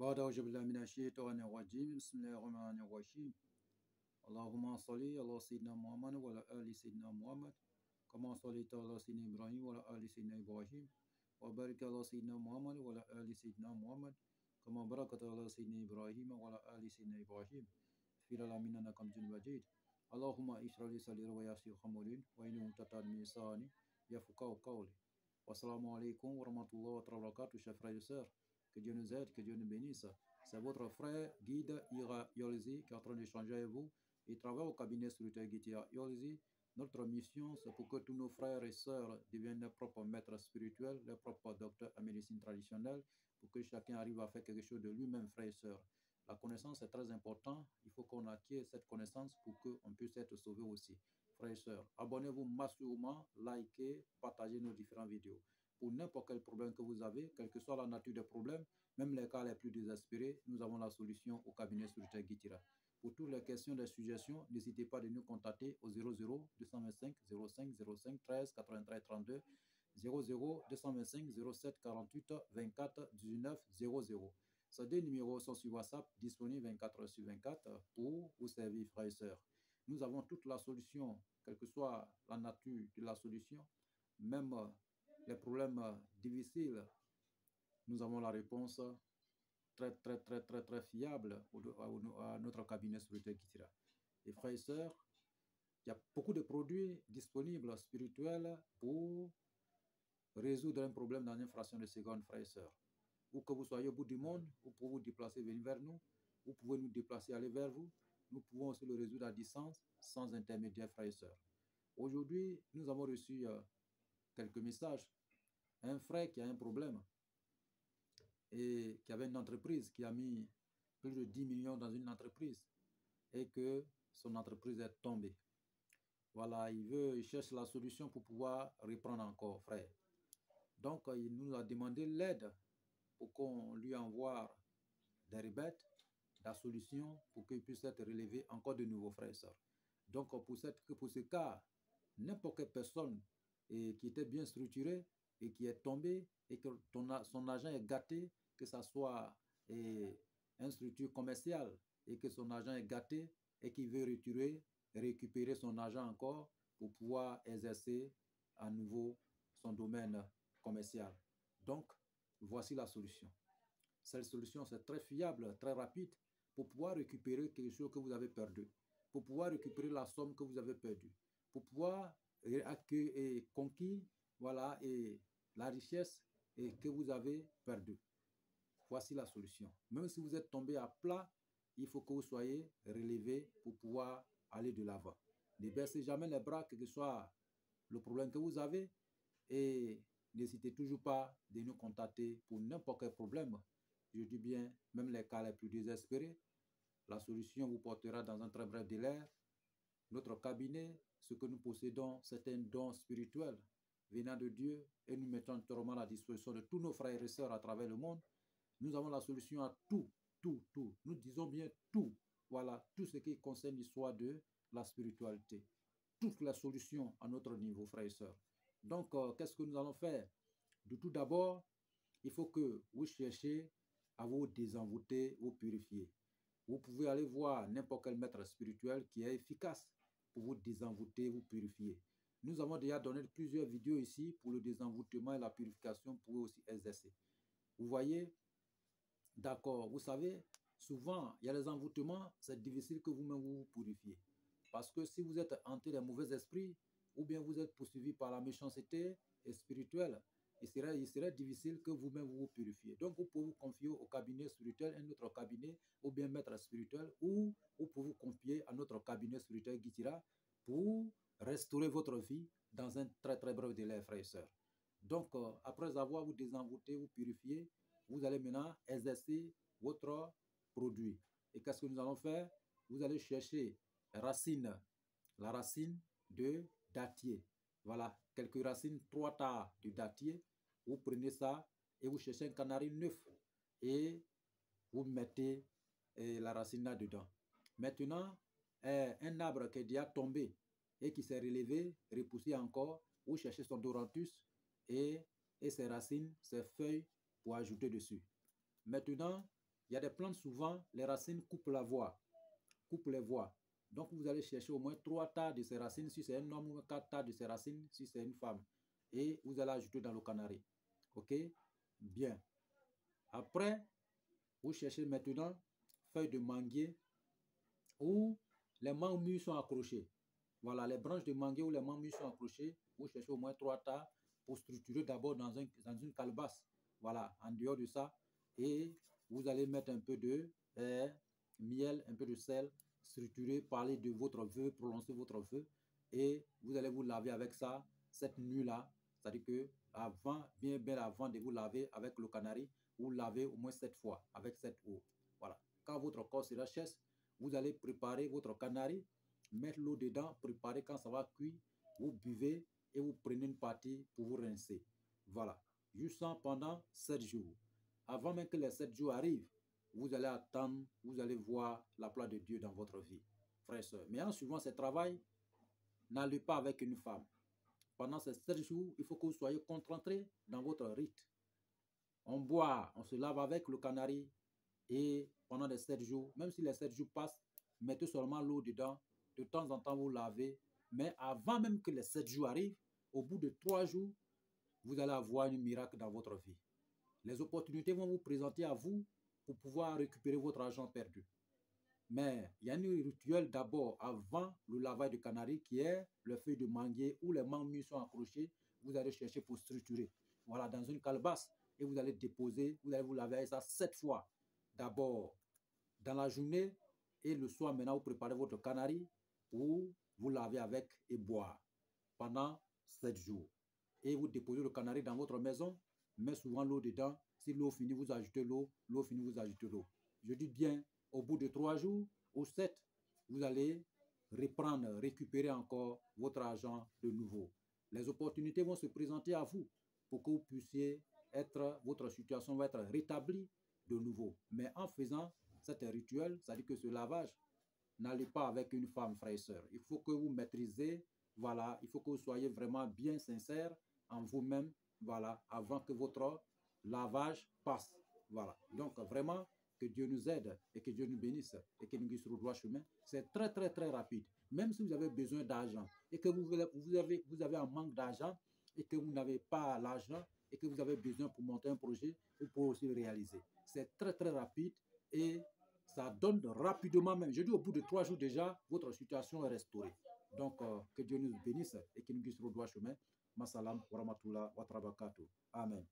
بعد أعوذ بالله من الشيطان الرجيم بسم الله الرحمن الرحيم اللهم صل على سيدنا محمد وعلى آل سيدنا محمد كما صليت على سيدنا إبراهيم وعلى آل سيدنا إبراهيم وبارك على سيدنا محمد وعلى آل سيدنا محمد كما باركت على سيدنا إبراهيم وعلى آل سيدنا إبراهيم في العالمين إنك حميد مجيد اللهم اشرح لي صدري ويسر أمري واحلل عقدة من لساني يفقهوا قولي. Wassalamu alaikum wa rahmatullahi wa barakatuh, chers frères et sœurs. Que Dieu nous aide, que Dieu nous bénisse. C'est votre frère guide Ira Yolzi qui est en train d'échanger avec vous. Il travaille au cabinet spirituel Guide Yolzi. Notre mission, c'est pour que tous nos frères et sœurs deviennent leurs propres maîtres spirituels, leurs propres docteurs en médecine traditionnelle, pour que chacun arrive à faire quelque chose de lui-même, frères et sœurs. La connaissance est très importante. Il faut qu'on acquiert cette connaissance pour qu'on puisse être sauvé aussi. Frères et sœurs, abonnez-vous massivement, likez, partagez nos différentes vidéos. Pour n'importe quel problème que vous avez, quelle que soit la nature des problèmes, même les cas les plus désespérés, nous avons la solution au cabinet spirituel Guitira. Pour toutes les questions, des suggestions, n'hésitez pas à nous contacter au 00 225 05 05 13 93 32 00 225 07 48 24 19 00. Ces deux numéros sont sur WhatsApp, disponibles 24 heures sur 24 pour vous servir, frères et sœurs. Nous avons toute la solution, quelle que soit la nature de la solution, même les problèmes difficiles, nous avons la réponse très fiable à notre cabinet spirituel Guitira. Et frères et sœurs, il y a beaucoup de produits disponibles spirituels pour résoudre un problème dans une fraction de seconde, frères et sœurs. Où que vous soyez au bout du monde, vous pouvez vous déplacer, venir vers nous, vous pouvez nous déplacer, aller vers vous. Nous pouvons aussi le résoudre à distance, sans intermédiaire, frères et sœurs. Aujourd'hui, nous avons reçu quelques messages. Un frère qui a un problème et qui avait une entreprise, qui a mis plus de 10 millions dans une entreprise et que son entreprise est tombée. Voilà, il cherche la solution pour pouvoir reprendre encore, frère. Donc, il nous a demandé l'aide pour qu'on lui envoie des rebettes, la solution pour qu'il puisse être relevé encore de nouveau, frères et sœurs. Donc, pour ce cas, n'importe quelle personne qui était bien structurée et qui est tombée et que son argent est gâté, que ce soit une structure commerciale et que son argent est gâté et qui veut récupérer son argent encore pour pouvoir exercer à nouveau son domaine commercial. Donc, voici la solution. Cette solution, c'est très fiable, très rapide pour pouvoir récupérer quelque chose que vous avez perdu, pour pouvoir récupérer la somme que vous avez perdue, pour pouvoir conquérir voilà, la richesse que vous avez perdue. Voici la solution. Même si vous êtes tombé à plat, il faut que vous soyez relevé pour pouvoir aller de l'avant. Ne baissez jamais les bras, quel que soit le problème que vous avez, et n'hésitez toujours pas de nous contacter pour n'importe quel problème. Je dis bien, même les cas les plus désespérés, la solution vous portera dans un très bref délai. Notre cabinet, ce que nous possédons, c'est un don spirituel venant de Dieu et nous mettons totalement à la disposition de tous nos frères et sœurs à travers le monde. Nous avons la solution à tout. Nous disons bien tout. Voilà, tout ce qui concerne l'histoire de la spiritualité. Toutes les solutions à notre niveau, frères et sœurs. Donc, qu'est-ce que nous allons faire? De tout d'abord, il faut que vous cherchiez à vous désenvoûter, vous purifier. Vous pouvez aller voir n'importe quel maître spirituel qui est efficace pour vous désenvoûter, vous purifier. Nous avons déjà donné plusieurs vidéos ici pour le désenvoûtement et la purification pour aussi exercer. Vous voyez? D'accord. Vous savez, souvent, il y a des envoûtements, c'est difficile que vous-même vous purifiez. Parce que si vous êtes hanté des mauvais esprits, ou bien vous êtes poursuivi par la méchanceté spirituelle, il serait difficile que vous-même vous purifiez. Donc, vous pouvez vous confier au cabinet spirituel, un autre cabinet, ou bien maître spirituel, ou vous pouvez vous confier à notre cabinet spirituel Guitira pour restaurer votre vie dans un très bref délai, frères et sœurs. Donc, après avoir vous désenvoûté, vous purifié, vous allez maintenant exercer votre produit. Et qu'est-ce que nous allons faire? Vous allez chercher la racine de dattier. Voilà, quelques racines, 3 tas de dattier. Vous prenez ça et vous cherchez un canari neuf et vous mettez la racine là-dedans. Maintenant, un arbre qui est déjà tombé et qui s'est relevé, repoussé encore, vous cherchez son dorantus et ses racines, ses feuilles pour ajouter dessus. Maintenant, Il y a des plantes, souvent, les racines coupent la voie, coupent les voies. Donc, vous allez chercher au moins 3 tas de ces racines si c'est un homme ou 4 tas de ces racines si c'est une femme. Et vous allez ajouter dans le canari. OK? Bien. Après, vous cherchez maintenant feuilles de manguier où les mangues mûres sont accrochées. Voilà, les branches de manguier où les mangues mûres sont accrochées. Vous cherchez au moins 3 tas pour structurer d'abord dans une calebasse. Voilà, en dehors de ça. Et vous allez mettre un peu de miel, un peu de sel, structurer, parler de votre vœu, prononcer votre vœu. Et vous allez vous laver avec ça cette nuit-là. C'est-à-dire que avant, bien avant de vous laver avec le canari, vous lavez au moins 7 fois avec cette eau. Voilà. Quand votre corps sera chaste, vous allez préparer votre canari, mettre l'eau dedans, préparer quand ça va cuire, vous buvez et vous prenez une partie pour vous rincer. Voilà. Juste pendant 7 jours. Avant même que les 7 jours arrivent, vous allez attendre, vous allez voir la gloire de Dieu dans votre vie, frères et sœurs. Mais en suivant ce travail, n'allez pas avec une femme. Pendant ces 7 jours, il faut que vous soyez concentrés dans votre rite. On boit, on se lave avec le canari et pendant les 7 jours, même si les 7 jours passent, mettez seulement l'eau dedans. De temps en temps, vous lavez. Mais avant même que les 7 jours arrivent, au bout de 3 jours, vous allez avoir un miracle dans votre vie. Les opportunités vont vous présenter à vous pour pouvoir récupérer votre argent perdu. Mais il y a un rituel d'abord avant le lavage de canari qui est le feuille de manguier où les mangues mûres sont accrochées. Vous allez chercher pour structurer. Voilà, dans une calebasse. Et vous allez déposer, vous allez vous laver avec ça 7 fois. D'abord dans la journée et le soir, maintenant, vous préparez votre canari pour vous laver avec et boire pendant 7 jours. Et vous déposez le canari dans votre maison, mais souvent l'eau dedans. Si l'eau finit, vous ajoutez l'eau. L'eau finit, vous ajoutez l'eau. Je dis bien, au bout de 3 jours ou 7, vous allez reprendre, récupérer encore votre argent de nouveau. Les opportunités vont se présenter à vous pour que vous puissiez être, votre situation va être rétablie de nouveau. Mais en faisant cet rituel, c'est-à-dire que ce lavage, n'allez pas avec une femme, frère et soeur. Il faut que vous maîtrisez, voilà, il faut que vous soyez vraiment bien sincère en vous-même, voilà, avant que votre lavage passe. Voilà. Donc, vraiment, que Dieu nous aide et que Dieu nous bénisse et que nous guide sur le droit chemin. C'est très, très, très rapide. Même si vous avez besoin d'argent et que vous avez un manque d'argent et que vous n'avez pas l'argent et que vous avez besoin pour monter un projet, vous pouvez aussi le réaliser. C'est très, très rapide et ça donne rapidement même. Je dis au bout de 3 jours déjà, votre situation est restaurée. Donc, que Dieu nous bénisse et qu'il nous guide sur le droit chemin. Masalam wa rahmatullah wa barakatuh. Amen.